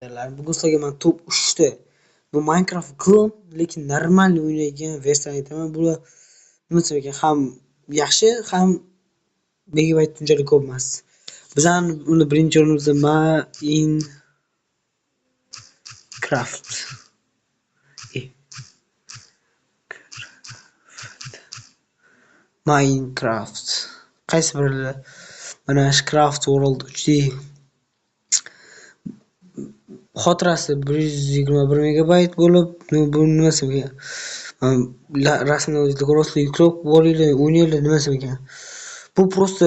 Bugun sizlarga men top 3 ta bu Minecraft klon, lekin normal o'ynaydigan versiyani aytaman. Bu nima ekan, ham yaxshi, ham megabayt unchalik ko'p emas. Bizani uni birinchi o'rinimizda Minecraft. Minecraft. Qaysi biri? Mana Craft World 3D xotirasi 121 megabayt bo'lib, bu nimasi ekan? Rasmni o'zingizlar ko'rasizlar, yuklab bo'linglar, o'ynanglar nimasi ekan? Bu просто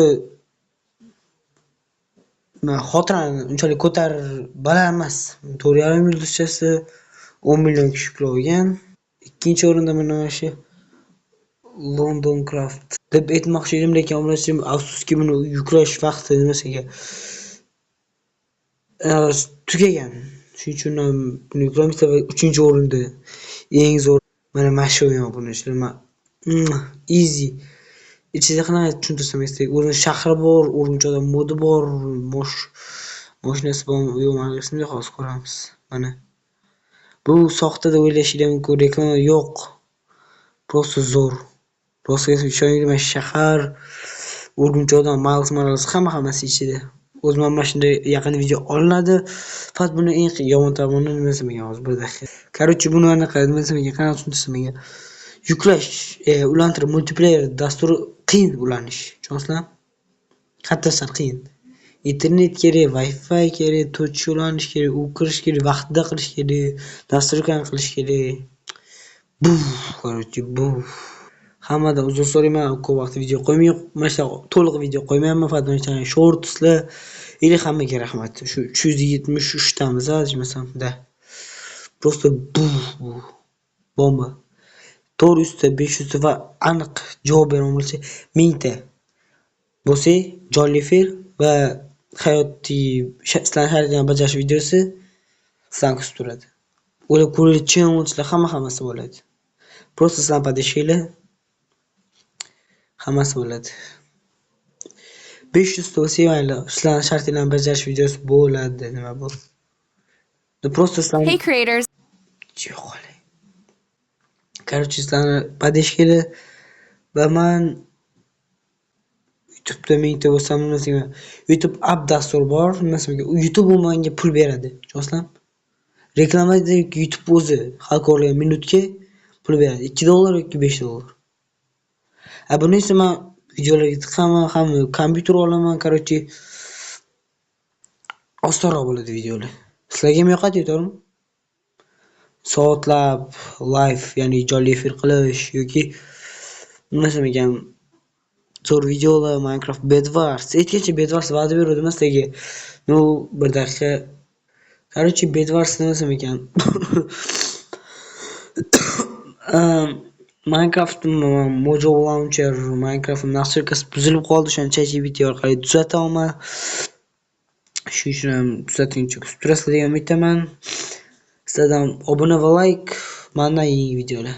xotirani unchalik baland emas. 4,5 yulduzchasi 10 million kishi yuklagan. Ikkinchi o'rinda mana shu London Craft deb aytmoqchi edim, lekin obunachilarim afsuski buni yuklash vaqti nimasi ekan? Tugagan. Shuning uchun ham buni yuklamasa va 3-o'rinda eng zo'r mana shu buni ishlayman. Easy. Ichida qanaqa tushuntirsam kerak? O'zini shahri bor, Urumchida modi bor, mashinasi bor, yo'q, shunday hozir ko'ramiz. Mana. Bu soxta deb o'ylashinglar mumkin, reklama yo'q. Просто zo'r. Rostga ishoninglar, shahar, Urumchida Morales hammasi ichida. O'zim ham mana shunday yaqin video olinadi. Faqat buni eng yomon tomoni nimasi ekan hozir bir daqiqa. Короче, buni anaqa nimasi ekan, qanaqa tushuntirsam ekan. Yuklash, ulantirib multiplayer dasturi qiyin ulanish. Tushunasizlar? Qattiqsan qiyin. Internet kerak, Wi-Fi kerak, to'ch ulanish kerak, u kirish kerak, vaqtida qilish kerak, dasturkan qilish kerak. Короче, hammadan uzr so'rayman, ko'p vaqt video qo'ymayman. Mana shu to'liq video qo'ymayapman, faqat mana shortslar. Hammaga rahmat. Shu 373 tamiz, ajmasamda. Просто bomba. 400 ta, 500 ta va aniq javob beraman bo'lsa 1000 ta. Bo'lsa, Jollifer va hayotiy shart-sharoitlarni bajarish videosi sizlarni kutib turadi. O'ylab ko'ringlar, challenge'lar hammasi bo'ladi. Просто sizlar podeshinglar hammasi bo'ladi. 500 ta bo'lsa, mayli, sizlarning shartlarni bajarish videosi bo'ladi. Nima bu? Просто sizlar Hey creators. Короче, sizlarni podeshinglar va men YouTube'da 1000 ta bo'lsam, nimasiga YouTube app dastur bor, nimasiga YouTube menga pul beradi. Tushunasizlar? Reklamada YouTube o'zi xalq o'rlagan minutga pul beradi. $2 yoki $5. Buni esa men videolarga tiqaman, ham kompyuter olaman, короче osonroq bo'ladi videolar. Sizlarga ham yoqadi, to'g'rimi? Soatlab live, ya'ni jonli efir qilish yoki nimasi ekan, zo'r videolar, Minecraft Bedwars. Aytgancha Bedwars va'da berdim sizlarga. Bir daqiqa. Короче, Bedwars nimasi ekan? Minecraft Mojo Launcher, Minecraft nashrkasi buzilib qoldi, shuni ChatGPT orqali tuzataman. Shuning uchun ham tuzatingcha kutib turasizlar degan umiddaman. Sizlardan obuna va like, mana yangi videolar.